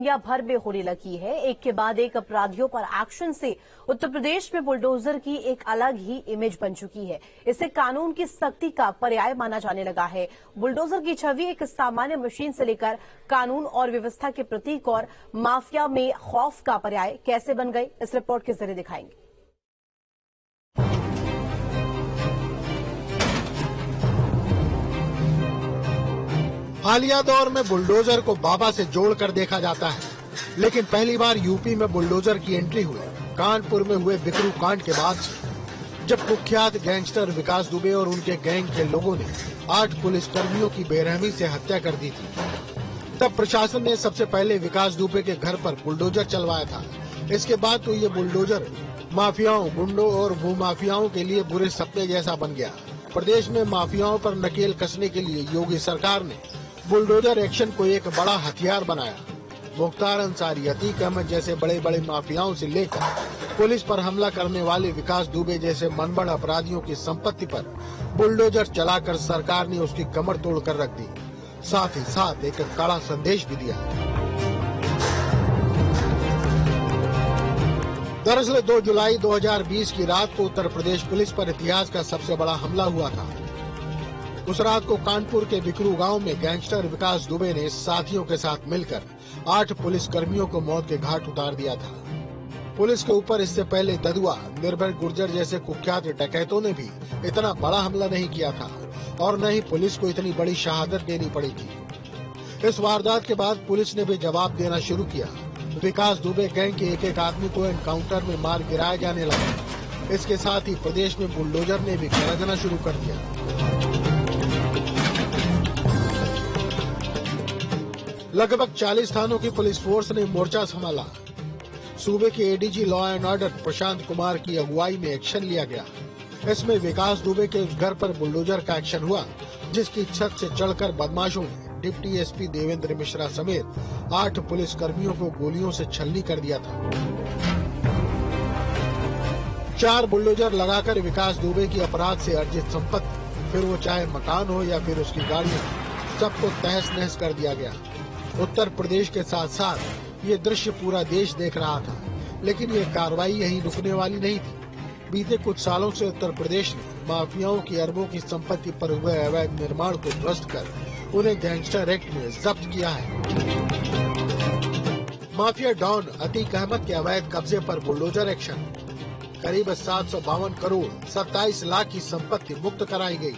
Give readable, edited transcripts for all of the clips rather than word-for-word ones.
दुनिया भर में होने लगी है। एक के बाद एक अपराधियों पर एक्शन से उत्तर प्रदेश में बुलडोजर की एक अलग ही इमेज बन चुकी है। इसे कानून की सख्ती का पर्याय माना जाने लगा है। बुलडोजर की छवि एक सामान्य मशीन से लेकर कानून और व्यवस्था के प्रतीक और माफिया में खौफ का पर्याय कैसे बन गई, इस रिपोर्ट के जरिए दिखाएंगे। हालिया दौर में बुलडोजर को बाबा से जोड़कर देखा जाता है, लेकिन पहली बार यूपी में बुलडोजर की एंट्री हुई कानपुर में हुए बिकरू कांड के बाद, जब कुख्यात गैंगस्टर विकास दुबे और उनके गैंग के लोगों ने 8 पुलिसकर्मियों की बेरहमी से हत्या कर दी थी। तब प्रशासन ने सबसे पहले विकास दुबे के घर पर बुलडोजर चलवाया था। इसके बाद तो ये बुलडोजर माफियाओं, गुंडों और भूमाफियाओं के लिए बुरे सपने जैसा बन गया। प्रदेश में माफियाओं पर नकेल कसने के लिए योगी सरकार ने बुलडोजर एक्शन को एक बड़ा हथियार बनाया। मुख्तार अंसारी, अतीक अहमद जैसे बड़े बड़े माफियाओं से लेकर पुलिस पर हमला करने वाले विकास दुबे जैसे मनबड़ अपराधियों की संपत्ति पर बुलडोजर चलाकर सरकार ने उसकी कमर तोड़कर रख दी। साथ ही साथ एक कड़ा संदेश भी दिया। दरअसल 2 जुलाई 2020 की रात को उत्तर प्रदेश पुलिस पर इतिहास का सबसे बड़ा हमला हुआ था। उस रात को कानपुर के बिकरू गांव में गैंगस्टर विकास दुबे ने साथियों के साथ मिलकर 8 पुलिसकर्मियों को मौत के घाट उतार दिया था। पुलिस के ऊपर इससे पहले ददुआ, निर्भय गुर्जर जैसे कुख्यात डकैतों ने भी इतना बड़ा हमला नहीं किया था और न ही पुलिस को इतनी बड़ी शहादत देनी पड़ी थी। इस वारदात के बाद पुलिस ने भी जवाब देना शुरू किया। विकास दुबे गैंग के एक आदमी को एनकाउंटर में मार गिराया जाने लगा। इसके साथ ही प्रदेश में बुलडोजर ने भी गरजना शुरू कर दिया। लगभग 40 थानों की पुलिस फोर्स ने मोर्चा संभाला। सूबे के ADG law and order Prashant Kumar की अगुवाई में एक्शन लिया गया। इसमें विकास दुबे के घर पर बुलडोजर का एक्शन हुआ, जिसकी छत से चढ़कर बदमाशों ने डिप्टी एसपी देवेंद्र मिश्रा समेत 8 पुलिस कर्मियों को गोलियों से छलनी कर दिया था। 4 बुलडोजर लगाकर विकास दुबे की अपराध से अर्जित संपत्ति, फिर वो चाहे मकान हो या फिर उसकी गाड़ियां, सबको तहस नहस कर दिया गया। उत्तर प्रदेश के साथ साथ ये दृश्य पूरा देश देख रहा था, लेकिन ये कार्रवाई यहीं रुकने वाली नहीं थी। बीते कुछ सालों से उत्तर प्रदेश ने माफियाओं की अरबों की संपत्ति पर हुए अवैध निर्माण को ध्वस्त कर उन्हें गैंगस्टर एक्ट में जब्त किया है। माफिया डॉन अतीक अहमद के अवैध कब्जे पर बुलडोजर एक्शन। करीब 752 करोड़ 27 लाख की संपत्ति मुक्त कराई गई।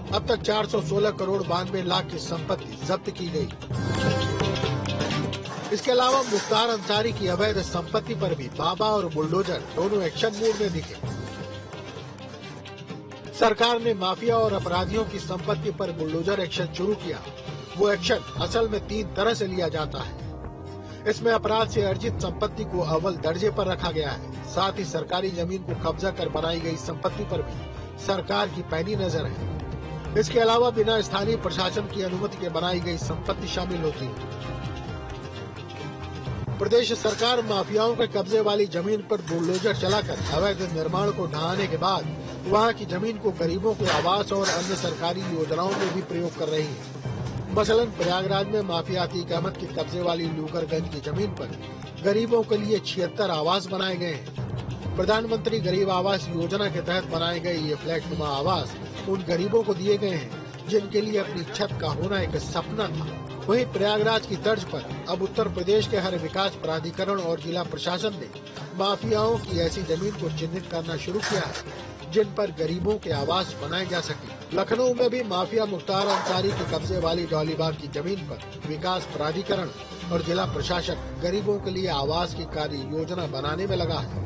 अब तक 416 करोड़ 92 लाख की संपत्ति जब्त की गई। इसके अलावा मुख्तार अंसारी की अवैध संपत्ति पर भी बाबा और बुलडोजर दोनों एक्शन मूड में दिखे। सरकार ने माफिया और अपराधियों की संपत्ति पर बुलडोजर एक्शन शुरू किया। वो एक्शन असल में 3 तरह से लिया जाता है। इसमें अपराध से अर्जित संपत्ति को अव्वल दर्जे पर रखा गया है। साथ ही सरकारी जमीन को कब्जा कर बनाई गई संपत्ति पर भी सरकार की पैनी नजर है। इसके अलावा बिना स्थानीय प्रशासन की अनुमति के बनाई गई संपत्ति शामिल होती है। प्रदेश सरकार माफियाओं के कब्जे वाली जमीन पर बुलडोजर चलाकर अवैध निर्माण को ढहाने के बाद वहां की जमीन को गरीबों के आवास और अन्य सरकारी योजनाओं में भी प्रयोग कर रही है। मसलन प्रयागराज में माफिया अतीक अहमद के कब्जे वाली लूकरगंज की जमीन पर गरीबों के लिए 76 आवास बनाए गए हैं। प्रधानमंत्री गरीब आवास योजना के तहत बनाए गए ये फ्लैट नुमा आवास उन गरीबों को दिए गए हैं जिनके लिए अपनी छत का होना एक सपना था। वहीं प्रयागराज की तर्ज पर अब उत्तर प्रदेश के हर विकास प्राधिकरण और जिला प्रशासन ने माफियाओं की ऐसी जमीन को चिन्हित करना शुरू किया है जिन पर गरीबों के आवास बनाए जा सके। लखनऊ में भी माफिया मुख्तार अंसारी के कब्जे वाली डॉलीबाग की जमीन पर विकास प्राधिकरण और जिला प्रशासन गरीबों के लिए आवास की कार्य योजना बनाने में लगा है।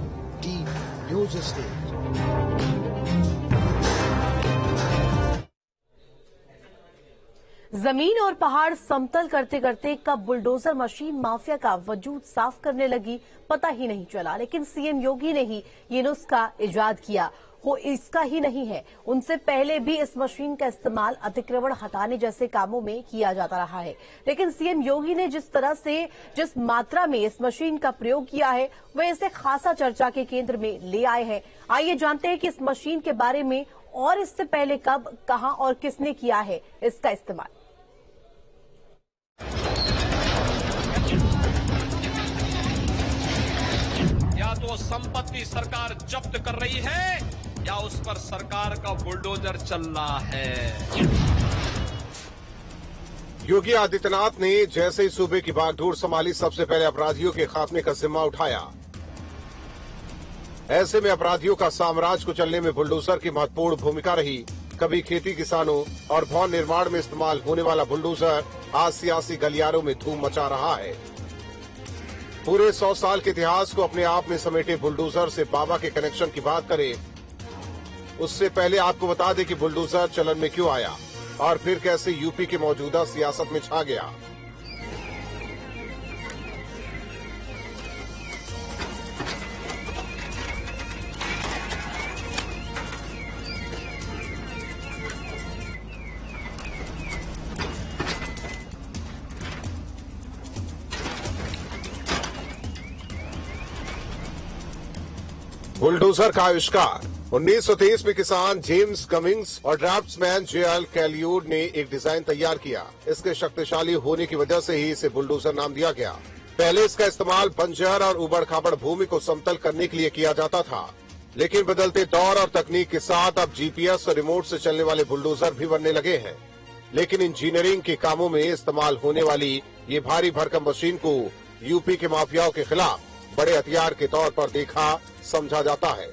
News state. जमीन और पहाड़ समतल करते करते कब बुलडोजर मशीन माफिया का वजूद साफ करने लगी पता ही नहीं चला। लेकिन सीएम योगी ने ही ये नुस्खा इजाद किया हो इसका ही नहीं है, उनसे पहले भी इस मशीन का इस्तेमाल अतिक्रमण हटाने जैसे कामों में किया जाता रहा है। लेकिन सीएम योगी ने जिस तरह से जिस मात्रा में इस मशीन का प्रयोग किया है वह इसे खासा चर्चा के केंद्र में ले आए हैं। आइए जानते हैं कि इस मशीन के बारे में और इससे पहले कब, कहां और किसने किया है इसका इस्तेमाल। वो संपत्ति सरकार जब्त कर रही है या उस पर सरकार का बुलडोजर चल रहा है। योगी आदित्यनाथ ने जैसे ही सूबे की बागडोर संभाली, सबसे पहले अपराधियों के खात्मे का जिम्मा उठाया। ऐसे में अपराधियों का साम्राज्य कुचलने में बुलडोजर की महत्वपूर्ण भूमिका रही। कभी खेती किसानों और भवन निर्माण में इस्तेमाल होने वाला बुलडोजर आज सियासी गलियारों में धूम मचा रहा है। पूरे 100 साल के इतिहास को अपने आप में समेटे बुलडोजर से बाबा के कनेक्शन की बात करें, उससे पहले आपको बता दें कि बुलडोजर चलन में क्यों आया और फिर कैसे यूपी की मौजूदा सियासत में छा गया। बुलडोजर का आविष्कार 1923 में किसान जेम्स कमिंग्स और ड्राफ्ट्समैन जेएल कैलियोड ने एक डिजाइन तैयार किया। इसके शक्तिशाली होने की वजह से ही इसे बुलडोजर नाम दिया गया। पहले इसका इस्तेमाल बंजर और उबड़ खाबड़ भूमि को समतल करने के लिए किया जाता था, लेकिन बदलते दौर और तकनीक के साथ अब जीपीएस और रिमोट से चलने वाले बुलडोजर भी बनने लगे हैं। लेकिन इंजीनियरिंग के कामों में इस्तेमाल होने वाली ये भारी भरकम मशीन को यूपी के माफियाओं के खिलाफ बड़े हथियार के तौर पर देखा समझा जाता है।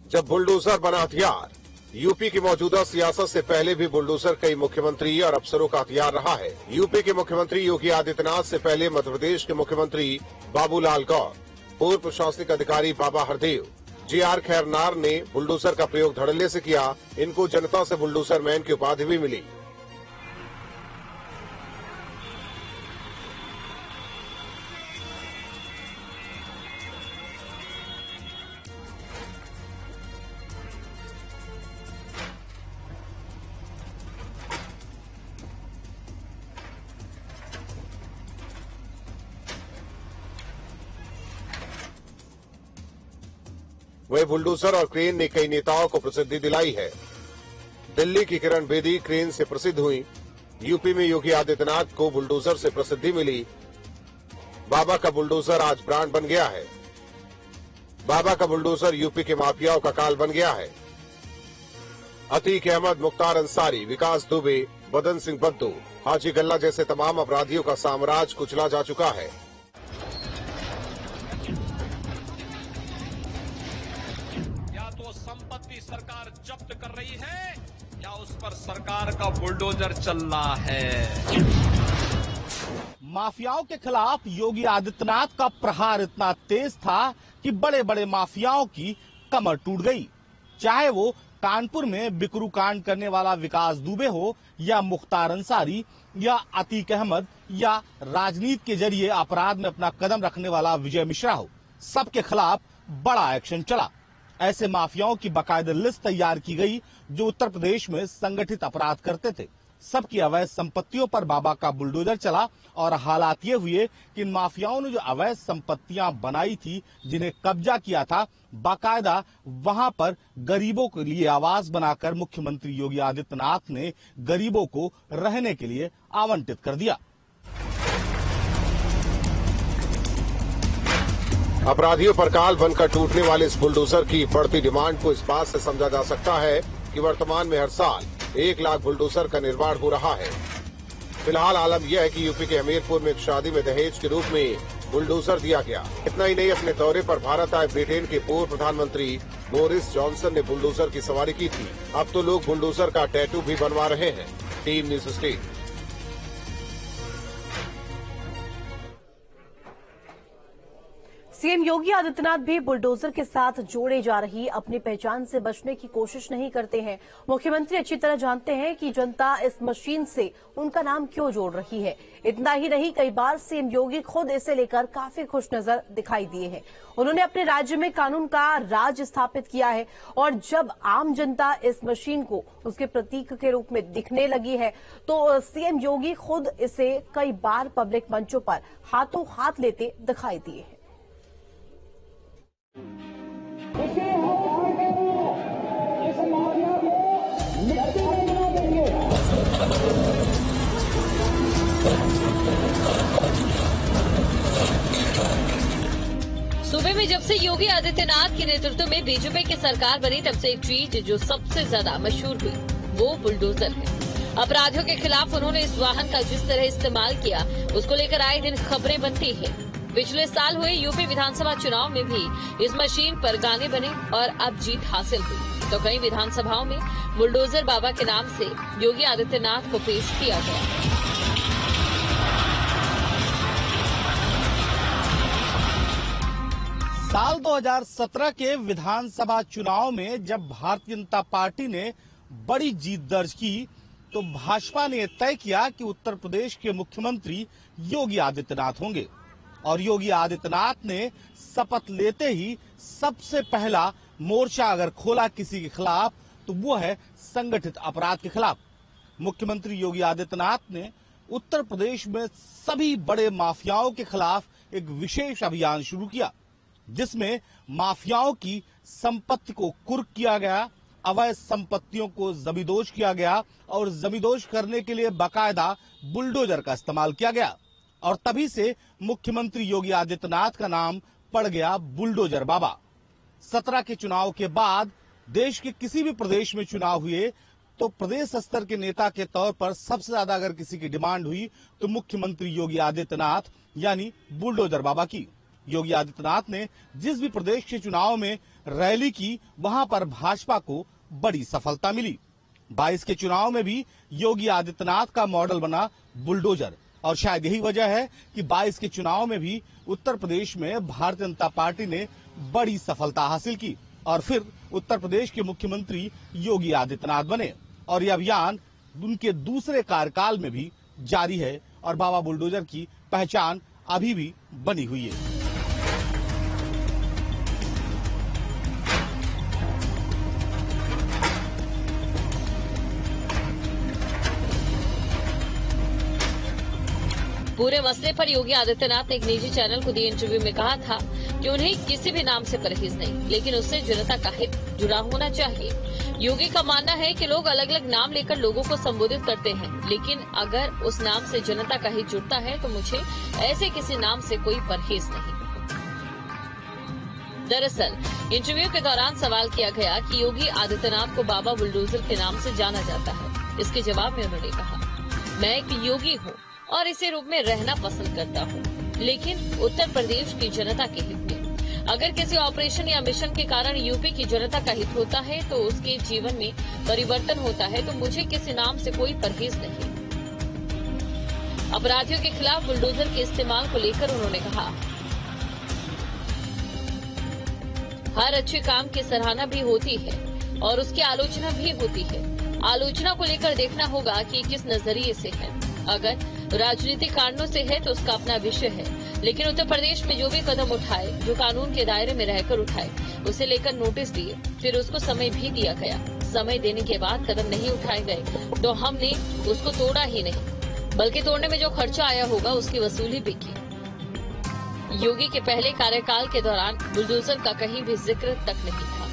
जब बुलडोजर बना हथियार, यूपी की मौजूदा सियासत से पहले भी बुलडोजर कई मुख्यमंत्री और अफसरों का हथियार रहा है। यूपी के मुख्यमंत्री योगी आदित्यनाथ से पहले मध्य प्रदेश के मुख्यमंत्री बाबूलाल गौर, पूर्व प्रशासनिक अधिकारी बाबा हरदेव, जीआर खैरनार ने बुलडोजर का प्रयोग धड़ल्ले से किया। इनको जनता से बुलडोजर मैन की उपाधि भी मिली। वह बुलडोजर और क्रेन ने कई नेताओं को प्रसिद्धि दिलाई है। दिल्ली की किरण बेदी क्रेन से प्रसिद्ध हुई। यूपी में योगी आदित्यनाथ को बुलडोजर से प्रसिद्धि मिली। बाबा का बुलडोजर आज ब्रांड बन गया है। बाबा का बुलडोजर यूपी के माफियाओं का काल बन गया है। अतीक अहमद, मुख्तार अंसारी, विकास दुबे, बदन सिंह बद्दू, हाजी गल्ला जैसे तमाम अपराधियों का साम्राज्य कुचला जा चुका है। संपत्ति सरकार जब्त कर रही है या उस पर सरकार का बुलडोजर चल रहा है। माफियाओं के खिलाफ योगी आदित्यनाथ का प्रहार इतना तेज था कि बड़े बड़े माफियाओं की कमर टूट गई। चाहे वो कानपुर में बिकरू कांड करने वाला विकास दुबे हो या मुख्तार अंसारी या अतीक अहमद या राजनीति के जरिए अपराध में अपना कदम रखने वाला विजय मिश्रा हो, सबके खिलाफ बड़ा एक्शन चला। ऐसे माफियाओं की बाकायदा लिस्ट तैयार की गई जो उत्तर प्रदेश में संगठित अपराध करते थे। सबकी अवैध संपत्तियों पर बाबा का बुलडोजर चला और हालात ये हुए कि इन माफियाओं ने जो अवैध संपत्तियां बनाई थी, जिन्हें कब्जा किया था, बाकायदा वहां पर गरीबों के लिए आवास बनाकर मुख्यमंत्री योगी आदित्यनाथ ने गरीबों को रहने के लिए आवंटित कर दिया। अपराधियों पर काल बनकर टूटने वाले इस बुलडोजर की बढ़ती डिमांड को इस बात से समझा जा सकता है कि वर्तमान में हर साल 1 लाख बुलडोजर का निर्माण हो रहा है। फिलहाल आलम यह है कि यूपी के हमीरपुर में एक शादी में दहेज के रूप में बुलडोजर दिया गया। इतना ही नहीं, अपने दौरे पर भारत आए ब्रिटेन के पूर्व प्रधानमंत्री बोरिस जॉनसन ने बुलडोजर की सवारी की थी। अब तो लोग बुलडोजर का टैटू भी बनवा रहे हैं। Team news state. CM Yogi Adityanath भी बुलडोजर के साथ जोड़े जा रही अपनी पहचान से बचने की कोशिश नहीं करते हैं। मुख्यमंत्री अच्छी तरह जानते हैं कि जनता इस मशीन से उनका नाम क्यों जोड़ रही है। इतना ही नहीं, कई बार सीएम योगी खुद इसे लेकर काफी खुश नजर दिखाई दिए हैं। उन्होंने अपने राज्य में कानून का राज स्थापित किया है और जब आम जनता इस मशीन को उसके प्रतीक के रूप में दिखने लगी है तो सीएम योगी खुद इसे कई बार पब्लिक मंचों पर हाथों हाथ लेते दिखाई दिए हैं। में जब से योगी आदित्यनाथ के नेतृत्व में बीजेपी की सरकार बनी तब से एक चीज जो सबसे ज्यादा मशहूर हुई वो बुलडोजर है। अपराधियों के खिलाफ उन्होंने इस वाहन का जिस तरह इस्तेमाल किया उसको लेकर आए दिन खबरें बनती है। पिछले साल हुए यूपी विधानसभा चुनाव में भी इस मशीन पर गाने बने और अब जीत हासिल हुई तो कई विधानसभाओं में बुलडोजर बाबा के नाम से योगी आदित्यनाथ को पेश किया गया। साल 2017 के विधानसभा चुनाव में जब भारतीय जनता पार्टी ने बड़ी जीत दर्ज की तो भाजपा ने तय किया कि उत्तर प्रदेश के मुख्यमंत्री योगी आदित्यनाथ होंगे और योगी आदित्यनाथ ने शपथ लेते ही सबसे पहला मोर्चा अगर खोला किसी के खिलाफ तो वो है संगठित अपराध के खिलाफ। मुख्यमंत्री योगी आदित्यनाथ ने उत्तर प्रदेश में सभी बड़े माफियाओं के खिलाफ एक विशेष अभियान शुरू किया जिसमें माफियाओं की संपत्ति को कुर्क किया गया, अवैध संपत्तियों को जमींदोज किया गया और जमींदोज करने के लिए बाकायदा बुलडोजर का इस्तेमाल किया गया और तभी से मुख्यमंत्री योगी आदित्यनाथ का नाम पड़ गया बुलडोजर बाबा। 17 के चुनाव के बाद देश के किसी भी प्रदेश में चुनाव हुए तो प्रदेश स्तर के नेता के तौर पर सबसे ज्यादा अगर किसी की डिमांड हुई तो मुख्यमंत्री योगी आदित्यनाथ यानी बुलडोजर बाबा की। योगी आदित्यनाथ ने जिस भी प्रदेश के चुनाव में रैली की वहां पर भाजपा को बड़ी सफलता मिली। 22 के चुनाव में भी योगी आदित्यनाथ का मॉडल बना बुलडोजर और शायद यही वजह है कि 22 के चुनाव में भी उत्तर प्रदेश में भारतीय जनता पार्टी ने बड़ी सफलता हासिल की और फिर उत्तर प्रदेश के मुख्यमंत्री योगी आदित्यनाथ बने और यह अभियान उनके दूसरे कार्यकाल में भी जारी है और बाबा बुलडोजर की पहचान अभी भी बनी हुई है। पूरे मसले पर योगी आदित्यनाथ ने एक निजी चैनल को दिए इंटरव्यू में कहा था कि उन्हें किसी भी नाम से परहेज नहीं, लेकिन उससे जनता का हित जुड़ा होना चाहिए। योगी का मानना है कि लोग अलग अलग नाम लेकर लोगों को संबोधित करते हैं, लेकिन अगर उस नाम से जनता का हित जुड़ता है तो मुझे ऐसे किसी नाम से कोई परहेज नहीं। दरअसल इंटरव्यू के दौरान सवाल किया गया कि योगी आदित्यनाथ को बाबा बुलडोजर के नाम से जाना जाता है। इसके जवाब में उन्होंने कहा, मैं एक योगी हूँ और इसी रूप में रहना पसंद करता हूँ, लेकिन उत्तर प्रदेश की जनता के हित में। अगर किसी ऑपरेशन या मिशन के कारण यूपी की जनता का हित होता है तो उसके जीवन में परिवर्तन होता है तो मुझे किसी नाम से कोई परहेज नहीं। अपराधियों के खिलाफ बुलडोजर के इस्तेमाल को लेकर उन्होंने कहा, हर अच्छे काम की सराहना भी होती है और उसकी आलोचना भी होती है। आलोचना को लेकर देखना होगा कि किस नजरिए से है। अगर राजनीतिक कारणों से है तो उसका अपना विषय है, लेकिन उत्तर प्रदेश में जो भी कदम उठाए, जो कानून के दायरे में रहकर उठाए, उसे लेकर नोटिस दिए, फिर उसको समय भी दिया गया। समय देने के बाद कदम नहीं उठाए गए तो हमने उसको तोड़ा ही नहीं, बल्कि तोड़ने में जो खर्चा आया होगा उसकी वसूली भी की। योगी के पहले कार्यकाल के दौरान बुलडोजर का कहीं भी जिक्र तक नहीं था।